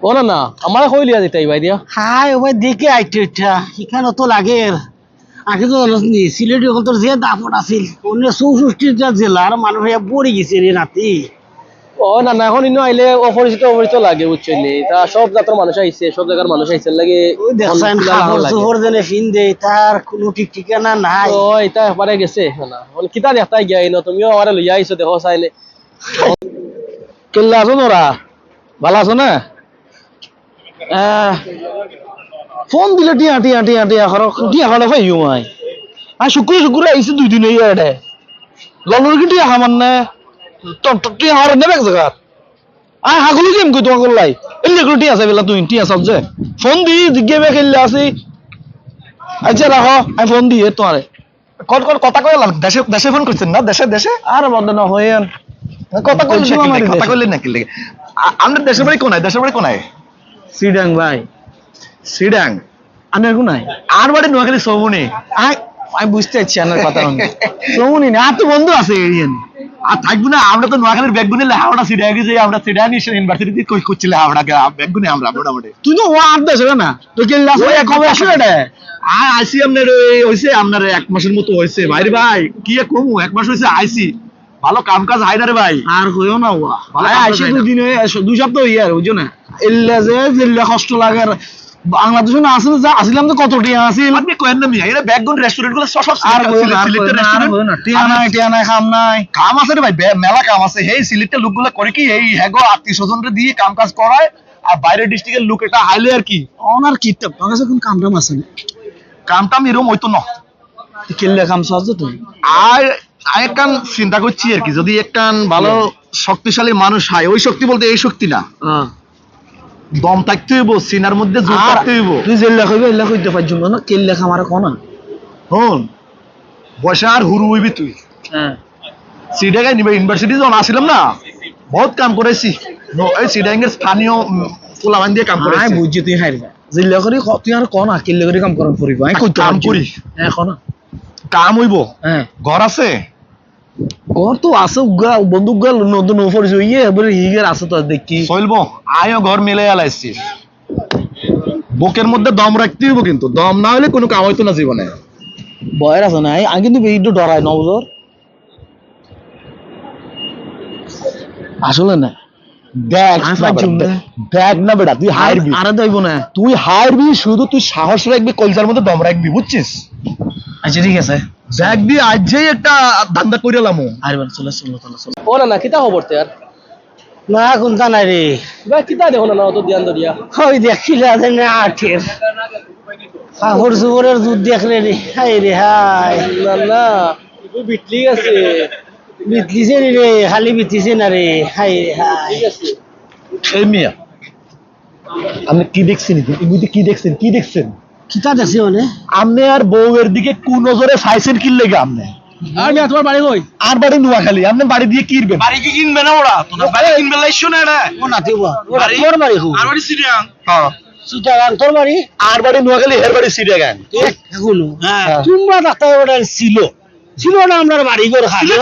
ও না না আমার কইলিয়া দিতাই ভাই দিয়া হাই ওই দেখে আইতে এটা এখানে তো লাগে আগে তো জানি সিলেটি হল তোর যে দাপট আছিল 1964টা জেলার মানুষ পড়ে গেছে রে নাতি ও না না এখন ইনো আইলে অপরিচিত অপরিচিত লাগে বুঝছলি তা সব জাতের মানুষ আইছে সব জায়গার মানুষ আইছে লাগে ওই দেখছেন কাপড় চোপড় জেনে ফিন্দে তার কোনো ঠিক ঠিকানা নাই ও এটা পারে গেছে না বল কিতা দেখতাই গিয়া ইনো তুমিও আমারে লইয়া আইছো দেখো চাইলে কেল্লা আছো তোরা ভালো আছো না ফোন দিলে টিয়া টিয়া টিয়া টিয়া টিয়া খাওয়া পাইও মাই আর শুক্র আইসি 2 দিন ইয়ারে ললর কি টিয়া খামান না টিয়া খাওয়ার নেবে এক জায়গা আয় হাগুলো গেম কই তোমাকে লাই এলে গুলো টিয়া চাইবেলা তুই টিয়া সব যে ফোন দি জিজ্ঞেবে খেললে আসি আচ্ছা রাখো আমি ফোন দিয়ে তোমারে কথা কই দেশে দেশে ফোন করছেন না দেশে দেশে আর বন্ধ না হইন কথা কইলে নাকি লাগে আমাদের দেশের বাড়ি কোনায় দেশের বাড়ি কোনায় সিডাং ভাই সিডাং আনের কোনায় আর বাড়ি নোয়াখালী সৌমনি আমি বুঝতে পারছি আনার কথা সৌমনি না আর তো বন্ধু আছে এরিয়ান আর থাকবো না আমরা তো নোয়াখালীর ব্যাগগুনে হাওড়া সিডাং যে আমরা সিডাং ইউনিভার্সিটিতে করছিলাম হাওড়া ব্যাগগুনে আমরা মোটামুটি তুই তো ও আর দেশে না তো কে লাস্ট কবে আসলে এটা আর আইসি আপনার হইছে আপনার 1 মাসের মতো হইছে ভাই রে ভাই কি কমু 1 মাস হইছে আইসি ভালো কাম কাজ হয় না রে ভাই আর কইও না ওয়া ভাই আইসি 2 দিন 2 সপ্তাহ হই আর বুঝছো না এল্লা যে জেল্লা কষ্ট লাগে বাংলাদেশে না আসলে যা আসলাম তো কত টিয়া আছে আপনি কইেন না মিয়া এরা ব্যাকগ্রাউন্ড রেস্টুরেন্ট গুলো সব আর সিলেটের রেস্টুরেন্ট টিয়া নাই খাম নাই কাম আছে রে ভাই মেলা কাম আছে এই সিলেটের লোকগুলো করে কি এই হেগো আত্মীয় স্বজনরে দিয়ে কাম কাজ করায় আর বাইরের ডিস্ট্রিক্টের লোক এটা হাইলে আর কি ওনার কি তো কাছে কোন কামটাম আছে না কামটাম এরকম হইতো না কেল্লা কাম সহজ তো আর একখান চিন্তা করছি আর কি যদি একখান ভালো শক্তিশালী মানুষ হয় ওই শক্তি বলতে এই শক্তি না দম থাকতে হইব সিনার মধ্যে জোর থাকতে হইব তুই জেল্লা কইবে এল্লা কইতে পারছ না কেল্লা খামারে কোনা হন বসে আর হুরু হইবি তুই হ্যাঁ সিডাঙ্গা ইউনিভার্সিটি যখন আসছিলাম না বহুত কাম করেছি এই সিডাঙ্গের স্থানীয় পোলাবান দিয়ে কাম করেছি আমি বুঝছি তুই হাইরবা জেল্লা করি তুই আর কোনা কেল্লা করি কাম করন পড়িব আমি কইতে কাম করি হ্যাঁ কোনা কাম হইব হ্যাঁ ঘর আছে ঘর তো আছে বন্দুক গাল নতুন উপর জইয়ে এবারে হিগের আছে তো দেখি চলবো আয়ও ঘর মিলে আলাইছি বুকের মধ্যে দম রাখতে হইব কিন্তু দম না হলে কোনো কাম হইতো না জীবনে বয়ের আছে না আমি কিন্তু একটু ডরাই নবজর আসলে না দেখ দেখ না বেটা তুই হারবি আরে দইব না তুই হারবি শুধু তুই সাহস রাখবি কলজার মধ্যে দম রাখবি বুঝছিস আচ্ছা ঠিক আছে দেখ দি আজই একটা ধান্দা কইরালাম আরবার চলে চলো চলো চলো ও না না কিতা খবর তে আর না কোনটা নাই রে ভাই কিতা দেখো না অত ধ্যান দিয়া ওই দেখছিল না আঠের কাপড় চোপড়ের দুধ দেখলে রে হাই রে হাই না না তুই বিটলি আছে বিতলিছে রে খালি বিতলিছে না রে হাই রে হাই ঠিক আছে এই মিয়া আপনি কি দেখছেন কি দেখছেন কি দেখছেন কিতা দেখছি মানে আপনি আর বউয়ের দিকে কোন নজরে চাইছেন কি লেগে আপনি আমি তোমার বাড়ি কই আর বাড়ি নোয়াখালী আপনি বাড়ি দিয়ে কিনবেন বাড়ি কি কিনবে না ওরা তোমার বাড়ি কিনবে লাইছো না এটা ও না দিব তোর বাড়ি হু আর বাড়ি সিরিয়াং হ্যাঁ চিটাগাং তোর বাড়ি আর বাড়ি নোয়াখালী এর বাড়ি সিটাগাং এখনো তোমরা ডাক্তার ওটা ছিল ছিল না আমরা বাড়ি করে খালি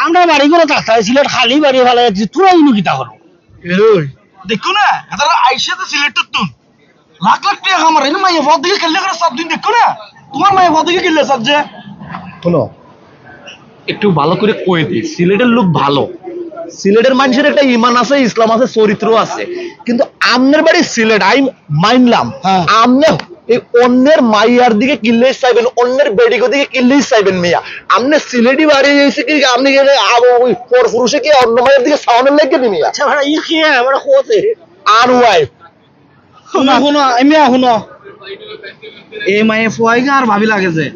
আমরা বাড়ি করে ডাক্তার সিলেট খালি বাড়ি ভালো তোরা ইনু কিতা করো দেখো না এটা আইসা তো সিলেটের তুন লাখ লাখ টাকা আমার এনে মাইয়া ভদ দিকে খেললে করে সব দিন দেখো না তোমার মাইয়া ভদ দিকে খেললে সব যে শোনো একটু ভালো করে কই দিই সিলেটের লোক ভালো সিলেটের মানুষের একটা ঈমান আছে ইসলাম আছে চরিত্র আছে কিন্তু আমনের বাড়ি সিলেট আমি মানলাম আমনে এই অন্যের মাইয়ার দিকে কিল্লেই চাইবেন অন্যের বেডিগো দিকে কিল্লেই চাইবেন মিয়া আমনে সিলেটি বাড়ি হইছে কি আপনি গেলে ওই পর পুরুষে কি অন্য মাইয়ার দিকে সাউন্ড লাগবে নি মিয়া আচ্ছা ভাই ই কি আমরা কোতে আর ওয়াইফ শুনো শুনো আমি শুনো এই মায়ে ফুয়াইগা আর ভাবি লাগে যে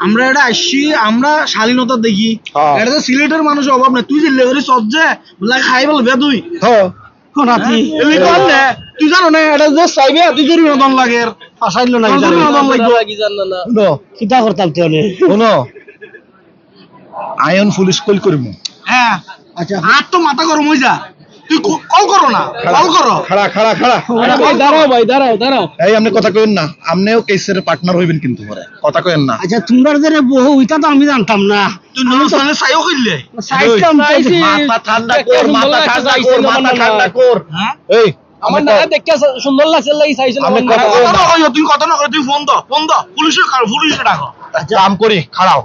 আমরা এটা আসছি আমরা শালীনতা দেখি এটা তো সিলেটের মানুষ অভাব নাই তুই যে লেগরি সব যে লাগে খাই বলবে তুই হ্যাঁ নাতি এলি কোন না তুই জানো না এটা যে চাইবে তুই জরি নদন লাগে আসাইল না জরি নদন লাগবে কি জান না শুনো কিটা করতাম তাহলে শুনো আয়ন পুলিশ কল করবো হ্যাঁ আচ্ছা আর তো মাথা গরম হই যা তুই কল করো না কল করো খাড়া খাড়া খাড়া আরে ভাই দাঁড়াও দাঁড়াও এই আপনি কথা কইেন না আপনিও কেসের পার্টনার হইবেন কিন্তু পরে কথা কইেন না আচ্ছা তোমরা যে বহু ওইটা তো আমি জানতাম না তুই নরসালে সাইও কইলে সাইজটা সাইজ মাথা ঠান্ডা কর মাথা ঠান্ডা কর মাথা ঠান্ডা কর হ্যাঁ এই আমার না দেখতে সুন্দর লাগছে লাগি চাইছেন আমি কথা না কইও তুই কথা না কই তুই ফোন দাও পুলিশে ডাকো কাম করি খাড়াও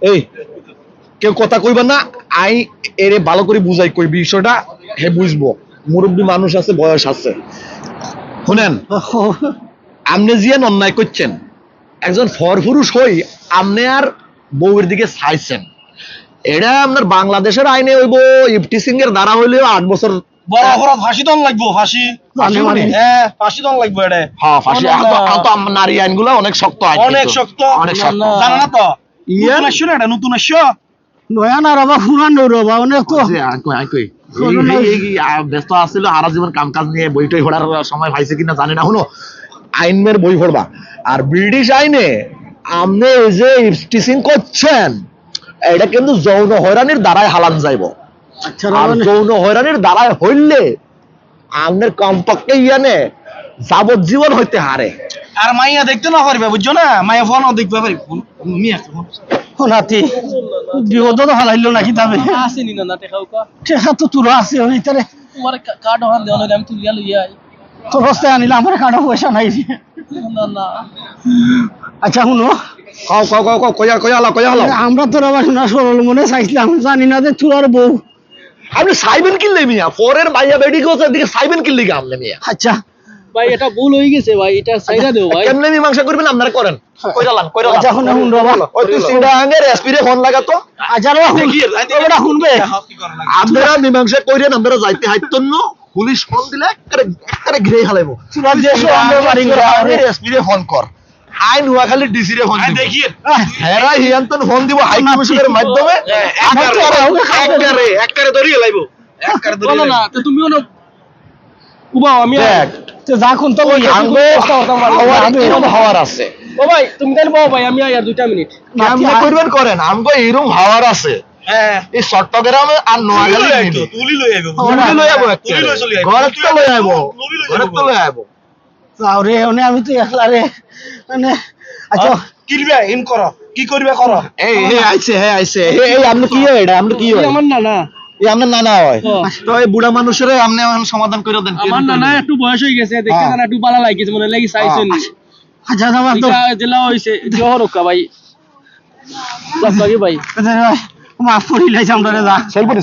এই কেউ কথা কইবা না আই এরে ভালো করে বুঝাই কই বিষয়টা হে বুঝবো মুরব্বী মানুষ আছে বয়স আছে শুনেন আপনি জিয়ান অন্যায় করছেন একজন ফরপুরুষ হই আপনি আর বউয়ের দিকে চাইছেন এটা আপনার বাংলাদেশের আইনে হইব ইফটিসিং এর দ্বারা হইলেও 8 বছর বড় অপরাধ ফাঁসি দন লাগবো ফাঁসি মানে? হ্যাঁ ফাঁসি দন লাগবো এটা হ্যাঁ ফাঁসি তো নারী আইনগুলো অনেক শক্ত আইন অনেক কিন্তু। শক্ত অনেক শক্ত জানা না তো ইয়ে? নতুন আসছো না এটা নতুন আসছো নয়া না রবা পুরানো রবা অনেক তো যে আইকই ব্যস্ত আছিল সারা জীবন কাম কাজ নিয়ে বই টই পড়ার সময় পাইছে কিনা জানি না শুনো আইনের বই পড়বা আর ব্রিটিশ আইনে আপনি এই যে ইফটিসিং করছেন এটা কিন্তু যৌন হয়রানির দ্বারাই হালান যাইব আচ্ছা আর যৌন হয়রানির দ্বারাই হইলে আপনার কমপক্ষে ইয়ানে যাবজ্জীবন হইতে হারে আর মাইয়া দেখতে না পারবে বুঝছো না মাইয়া ফোন দেখতে পারবে মি আছে নাতি বিপদ তো হারাইলো নাকি তবে আসেনি না টেকাও কা টেকা তো তোর আছে ওইটারে তোমার কার্ড ওখান দেওয়া আমি তুলিয়া লইয়া আই তোর রাস্তায় আনিলে আমার কাটা পয়সা নাই না না আচ্ছা শুনো কও কয়া হলো আমরা তোর আবার শোনা সরল মনে চাইছিলাম জানি না যে তোর বউ আপনি সাইবেন কিনলে মিয়া ফোরের বাইয়া বেডি গোছ দিকে সাইবেন কিনলে কি আমলে মিয়া আচ্ছা ভাই এটা ভুল হয়ে গেছে ভাই এটা সাইডা দেও ভাই কেমনে মীমাংসা করবেন আপনারা করেন কইরালান আচ্ছা শুনে শুন রবা ওই তুই সিঙ্গা আঙ্গের এসপিরে ফোন লাগাতো আচ্ছা রবা শুন ওটা শুনবে আপনারা মীমাংসা কইরেন আপনারা যাইতে হাইতন না পুলিশ ফোন দিলে একবারে ঘিরে হালাইবো তোরা যে সন্দেহ বাড়ি করে আঙ্গের এসপিরে ফোন কর আই নোয়াখালী ডিসি রে ফোন দিব দেখি হেরা হিয়ান্তন ফোন দিব হাই কমিশনের মাধ্যমে একবারে ধরিয়ে লাইবো একবারে বলো ধরিয়ে না তো তুমি ওনো উবাও আমি দেখ তো যা কোন তো আঙ্গো এরকম হওয়ার আছে ও ভাই তুমি তাহলে বলো ভাই আমি আর 2 মিনিট আপনি করবেন করেন আমগো এরকম হওয়ার আছে হ্যাঁ এই চট্টগ্রামে আর নোয়াখালী তুলি লই আইবো তুলি লই আইবো তুলি লই চলি আইবো ঘরে তো লই আইবো ঘরে তো লই আইবো যাও রে ওনে আমি তো একলা রে মানে আচ্ছা কিলবে ইন করো কি করবে করো এই আইছে এই আপনি কি হয় এটা আপনি কি হয় আমার না না এই আপনার নানা হয় ও। তো এই বুড়া মানুষের আপনি এখন সমাধান করে দেন আমার না না একটু বয়স হয়ে গেছে দেখতে হ্যাঁ। না একটু ভালো লাগিছে মনে লাগি চাইছেন আচ্ছা যাবা তো এটা জেলা হইছে জোহর কা ভাই লাগি ভাই মাফ করি লাইছ আমরা রে যা চলবনি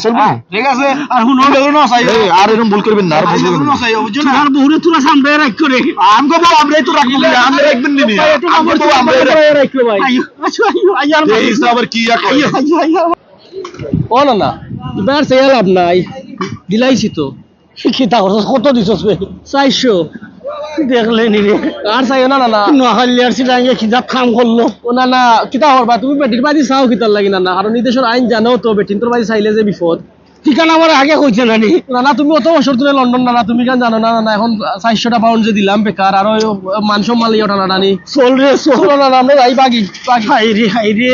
ঠিক আছে আর শুনো বেলো না চাই এই আর এরকম ভুল করবেন না আর ভুল করবেন না না চাই বুঝছো না আর বহুরে তোরা সামনে রাখ করে আমগো বল আমরাই তো রাখবো আমরা রাখবেন নিবি আমগো তো আমরাই রাখলো ভাই আইও আচ্ছা আইও আইয়ার এই হিসাব আবার কি ইয়া করে আইও আইও আইও ও না না এবার সে লাভ নাই দিলাইছি তো খিতা করছস কত দিছস বে 400 দেখলে নি রে আর চাইও না না না নোয়াখালীর সিরাঙ্গে খিদা কাম করলো ও না না কিতা করবা তুমি বেটির বাড়ি চাও কিতার লাগি না না কারণ এই দেশের আইন জানো তো বেটিন তোর বাড়ি চাইলে যে বিপদ ঠিকানা আমার আগে কইছে না নি না না তুমি অত বছর ধরে লন্ডন না না তুমি কেন জানো না না এখন 400টা পাউন্ড যে দিলাম বেকার আর ওই মান সম্মান লিয়ে ওঠা না নানি চল রে চল না না আমরা যাই বাগি হাই রে